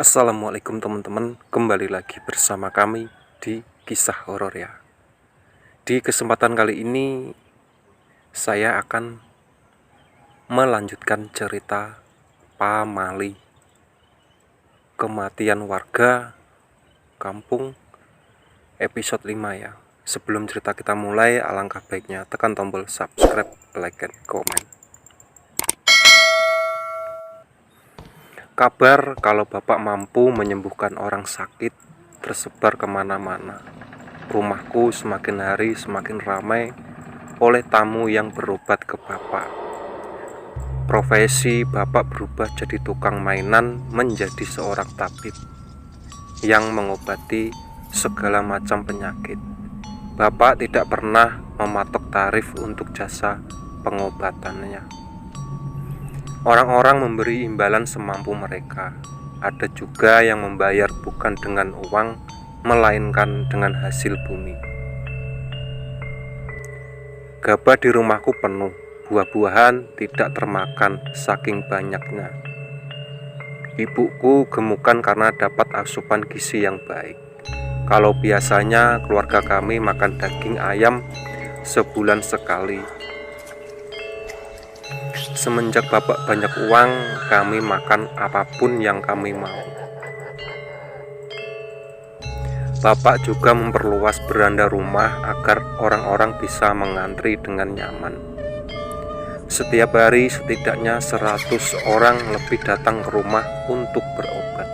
Assalamualaikum teman-teman, kembali lagi bersama kami di Kisah Horor ya. Di kesempatan kali ini saya akan melanjutkan cerita pamali, kematian warga kampung, episode 5 ya. Sebelum cerita kita mulai, alangkah baiknya tekan tombol subscribe, like, dan komen. Kabar kalau Bapak mampu menyembuhkan orang sakit tersebar kemana-mana. Rumahku semakin hari semakin ramai oleh tamu yang berobat ke Bapak. Profesi Bapak berubah jadi tukang mainan menjadi seorang tabib yang mengobati segala macam penyakit. Bapak tidak pernah mematok tarif untuk jasa pengobatannya. Orang-orang memberi imbalan semampu mereka. Ada juga yang membayar bukan dengan uang, melainkan dengan hasil bumi. Gabah di rumahku penuh, buah-buahan tidak termakan saking banyaknya. Ibuku gemukan karena dapat asupan gizi yang baik. Kalau biasanya keluarga kami makan daging ayam sebulan sekali, semenjak Bapak banyak uang, kami makan apapun yang kami mau. Bapak juga memperluas beranda rumah agar orang-orang bisa mengantri dengan nyaman. Setiap hari setidaknya 100 orang lebih datang ke rumah untuk berobat.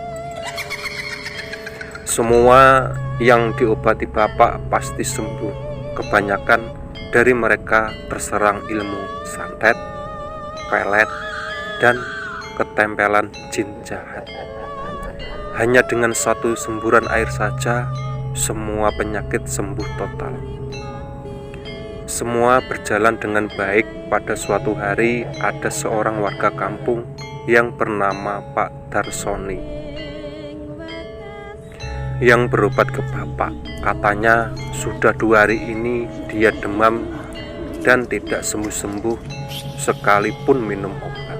Semua yang diobati Bapak pasti sembuh. Kebanyakan dari mereka terserang ilmu santet, pelet, dan ketempelan jin jahat. Hanya dengan satu semburan air saja, semua penyakit sembuh total. Semua berjalan dengan baik. Pada suatu hari, ada seorang warga kampung yang bernama Pak Darsoni yang berobat ke Bapak. Katanya sudah 2 hari ini dia demam dan tidak sembuh-sembuh sekalipun minum obat.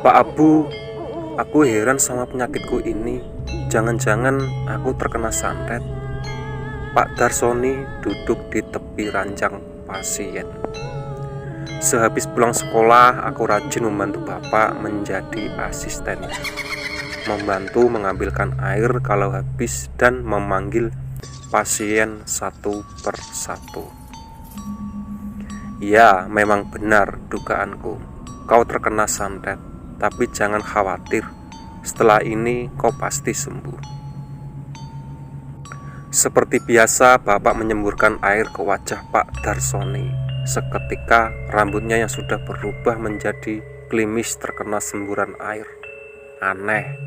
Pak Abu, aku heran sama penyakitku ini. Jangan-jangan aku terkena santet. Pak Darsoni duduk di tepi ranjang pasien. Sehabis pulang sekolah, aku rajin membantu Bapak menjadi asisten, membantu mengambilkan air kalau habis dan memanggil pasien satu persatu. Ya, memang benar dugaanku. Kau terkena santet, tapi jangan khawatir. Setelah ini kau pasti sembuh. Seperti biasa, Bapak menyemburkan air ke wajah Pak Darsoni. Seketika rambutnya yang sudah berubah menjadi klimis terkena semburan air. Aneh,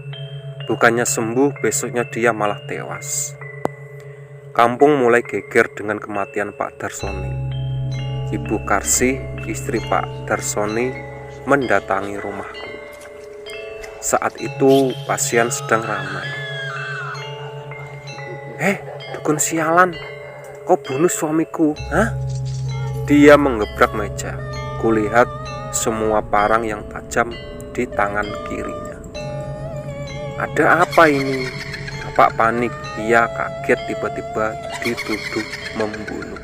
bukannya sembuh, besoknya dia malah tewas. Kampung mulai geger dengan kematian Pak Darsoni. Ibu Karsih, istri Pak Darsoni, mendatangi rumahku. Saat itu pasien sedang ramai. Dukun sialan, kau bunuh suamiku, hah? Dia menggebrak meja. Kulihat semua parang yang tajam di tangan kirinya. Ada apa ini? Bapak panik. Ia kaget tiba-tiba dituduh membunuh.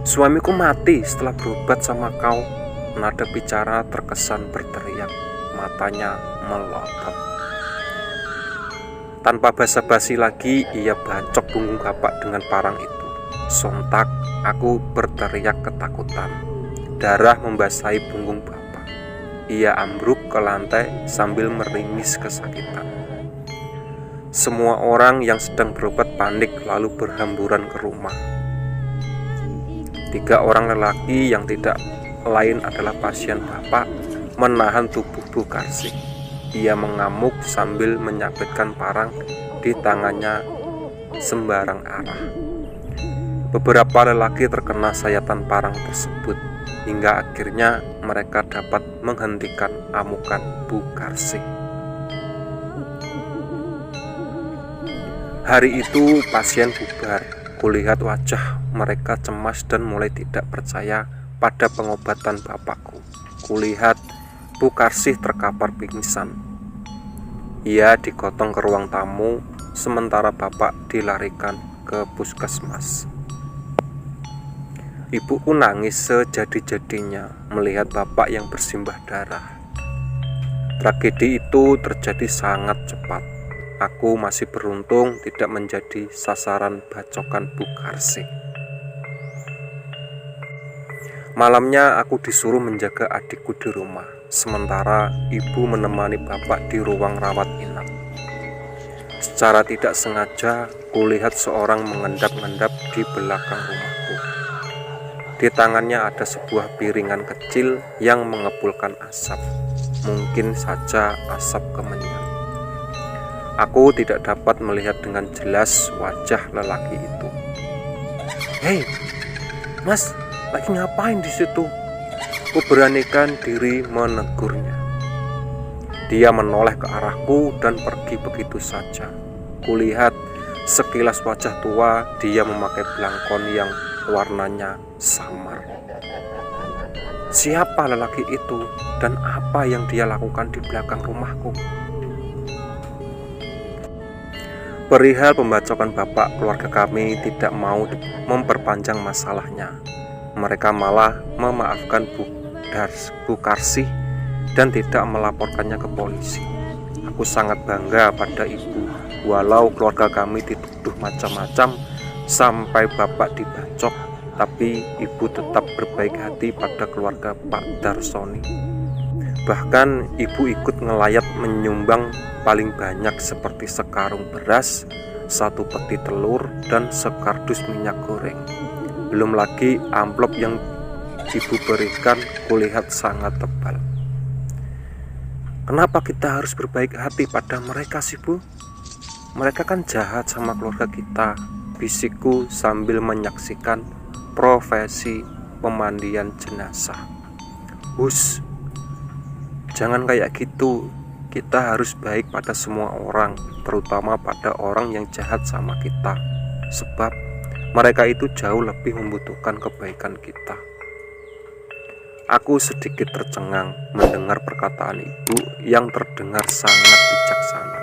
Suamiku mati setelah berobat sama kau. Nada bicara terkesan berteriak. Matanya melotot. Tanpa basa-basi lagi, ia bacok punggung Bapak dengan parang itu. Sontak aku berteriak ketakutan. Darah membasahi punggung Bapak. Ia ambruk ke lantai sambil meringis kesakitan. Semua orang yang sedang berobat panik lalu berhamburan ke rumah. 3 orang lelaki yang tidak lain adalah pasien Bapak menahan tubuh Bu Karsih. Ia mengamuk sambil menyabetkan parang di tangannya sembarang arah. Beberapa lelaki terkena sayatan parang tersebut, hingga akhirnya mereka dapat menghentikan amukan Bu Karsih. Hari itu pasien bubar. Kulihat wajah mereka cemas dan mulai tidak percaya pada pengobatan Bapakku. Kulihat Bu Karsih terkapar pingsan. Ia digotong ke ruang tamu, sementara bapak dilarikan ke puskesmas. Ibuku nangis sejadi-jadinya melihat bapak yang bersimbah darah. Tragedi itu terjadi sangat cepat. Aku masih beruntung tidak menjadi sasaran bacokan Bu Karsih. Malamnya aku disuruh menjaga adikku di rumah, sementara ibu menemani bapak di ruang rawat inap. Secara tidak sengaja, kulihat seorang mengendap-endap di belakang rumahku. Di tangannya ada sebuah piringan kecil yang mengepulkan asap, mungkin saja asap kemenyan. Aku tidak dapat melihat dengan jelas wajah lelaki itu. "Hei, Mas, lagi ngapain di situ?" Ku beranikan diri menegurnya. Dia menoleh ke arahku dan pergi begitu saja. Kulihat sekilas wajah tua, dia memakai belangkon yang warnanya samar. Siapa lelaki itu dan apa yang dia lakukan di belakang rumahku? Perihal pembacokan bapak, keluarga kami tidak mau memperpanjang masalahnya. Mereka malah memaafkan Bu Karsih dan tidak melaporkannya ke polisi. Aku sangat bangga pada ibu, walau keluarga kami dituduh macam-macam sampai bapak dibacok, tapi ibu tetap berbaik hati pada keluarga Pak Darsoni. Bahkan ibu ikut ngelayat menyumbang paling banyak seperti sekarung beras, 1 peti telur, dan sekardus minyak goreng. Belum lagi amplop yang ibu berikan kulihat sangat tebal. Kenapa kita harus berbaik hati pada mereka sih, Bu? Mereka kan jahat sama keluarga kita, bisikku sambil menyaksikan profesi pemandian jenazah. Hus, jangan kayak gitu. Kita harus baik pada semua orang, terutama pada orang yang jahat sama kita. Sebab mereka itu jauh lebih membutuhkan kebaikan kita. Aku sedikit tercengang mendengar perkataan ibu yang terdengar sangat bijaksana.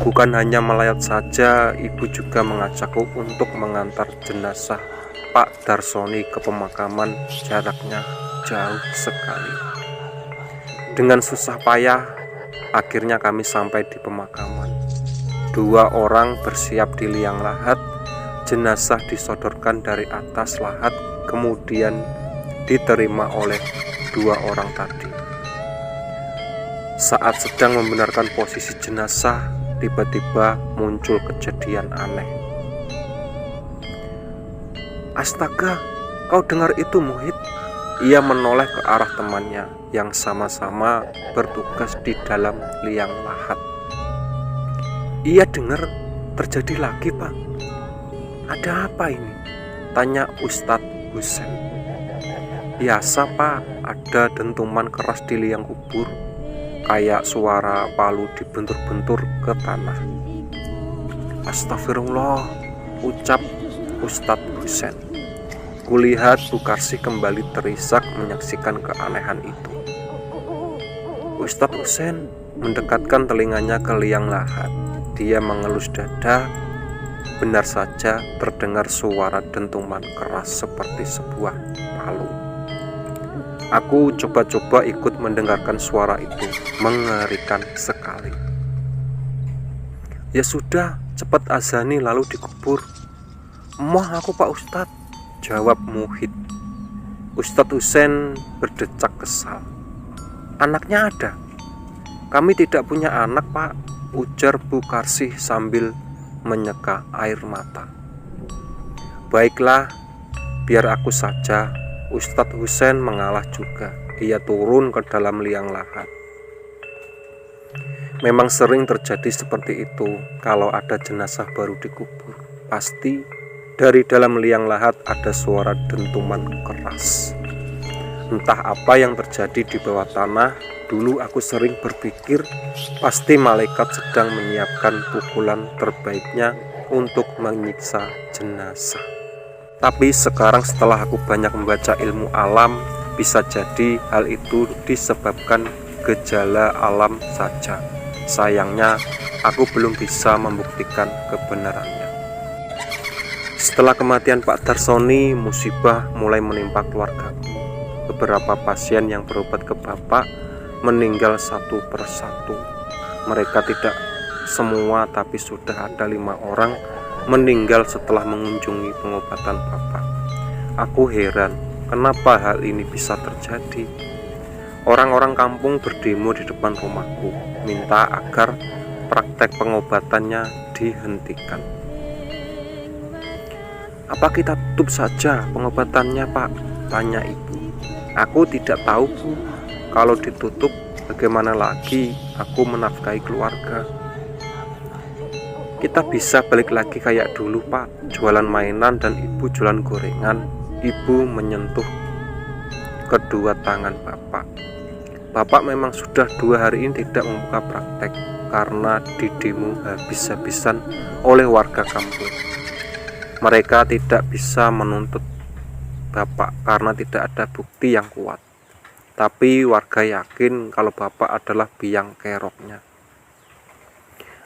Bukan hanya melayat saja, ibu juga mengajakku untuk mengantar jenazah Pak Darsoni ke pemakaman, jaraknya jauh sekali. Dengan susah payah, akhirnya kami sampai di pemakaman. 2 orang bersiap di liang lahat, jenazah disodorkan dari atas lahat, kemudian diterima oleh 2 orang tadi. Saat sedang membenarkan posisi jenazah, tiba-tiba muncul kejadian aneh. "Astaga, kau dengar itu, Muhid?" Ia menoleh ke arah temannya yang sama-sama bertugas di dalam liang lahat. "Iya dengar, terjadi lagi, Pak." "Ada apa ini?" tanya Ustadz Husen. "Biasa, Pak, ada dentuman keras di liang kubur, kayak suara palu dibentur-bentur ke tanah." "Astagfirullah," ucap Ustadz Husen. Kulihat Bu Karsih kembali terisak menyaksikan keanehan itu. Ustadz Husen mendekatkan telinganya ke liang lahat. Dia mengelus dada. Benar saja terdengar suara dentuman keras seperti sebuah palu. Aku coba-coba ikut mendengarkan suara itu, mengerikan sekali. "Ya sudah, cepat azani lalu dikubur." "Moh aku, Pak Ustadz," jawab Muhid. Ustadz Husen berdecak kesal. "Anaknya ada?" "Kami tidak punya anak, Pak," ujar Bu Karsih sambil menyeka air mata. "Baiklah, biar aku saja." Ustadz Husen mengalah juga. Dia turun ke dalam liang lahat. Memang sering terjadi seperti itu kalau ada jenazah baru dikubur. Pasti dari dalam liang lahat ada suara dentuman keras. Entah apa yang terjadi di bawah tanah. Dulu aku sering berpikir pasti malaikat sedang menyiapkan pukulan terbaiknya untuk menyiksa jenazah. Tapi sekarang setelah aku banyak membaca ilmu alam, bisa jadi hal itu disebabkan gejala alam saja. Sayangnya, aku belum bisa membuktikan kebenarannya. Setelah kematian Pak Darsoni, musibah mulai menimpa keluargaku. Beberapa pasien yang berobat ke Bapak meninggal satu persatu. Mereka tidak semua, tapi sudah ada 5 orang meninggal setelah mengunjungi pengobatan Bapak. Aku heran, kenapa hal ini bisa terjadi? Orang-orang kampung berdemo di depan rumahku, minta agar praktek pengobatannya dihentikan. Apa kita tutup saja pengobatannya, Pak? Tanya ibu. Aku tidak tahu, Bu. Kalau ditutup, bagaimana lagi aku menafkahi keluarga? Kita bisa balik lagi kayak dulu, Pak. Jualan mainan dan ibu jualan gorengan. Ibu menyentuh kedua tangan Bapak. Bapak memang sudah 2 hari ini tidak membuka praktek karena didemo habis-habisan oleh warga kampung. Mereka tidak bisa menuntut Bapak karena tidak ada bukti yang kuat. Tapi warga yakin kalau Bapak adalah biang keroknya.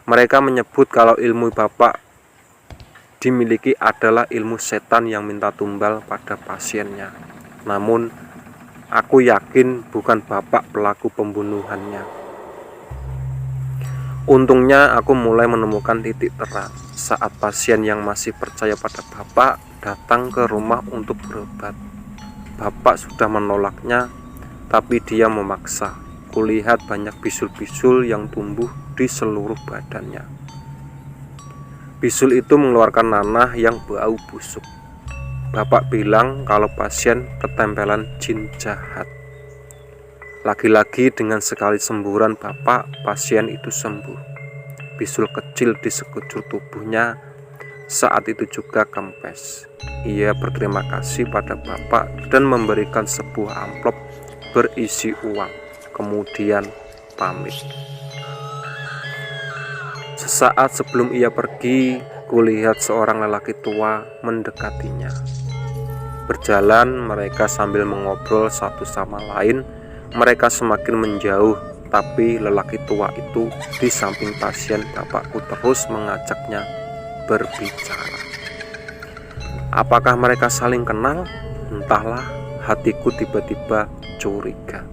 Mereka menyebut kalau ilmu Bapak dimiliki adalah ilmu setan yang minta tumbal pada pasiennya. Namun, aku yakin bukan Bapak pelaku pembunuhannya. Untungnya aku mulai menemukan titik terang saat pasien yang masih percaya pada Bapak datang ke rumah untuk berobat. Bapak sudah menolaknya, tapi dia memaksa. Kulihat banyak bisul-bisul yang tumbuh di seluruh badannya. Bisul itu mengeluarkan nanah yang bau busuk. Bapak bilang kalau pasien ketempelan jin jahat. Lagi-lagi dengan sekali semburan Bapak, pasien itu sembuh. Bisul kecil di sekujur tubuhnya saat itu juga kempes. Ia berterima kasih pada Bapak dan memberikan sebuah amplop berisi uang. Kemudian pamit. Sesaat sebelum ia pergi, kulihat seorang lelaki tua mendekatinya. Berjalan mereka sambil mengobrol satu sama lain. Mereka semakin menjauh, tapi lelaki tua itu di samping pasien Bapakku terus mengajaknya berbicara. Apakah mereka saling kenal? Entahlah, hatiku tiba-tiba curiga.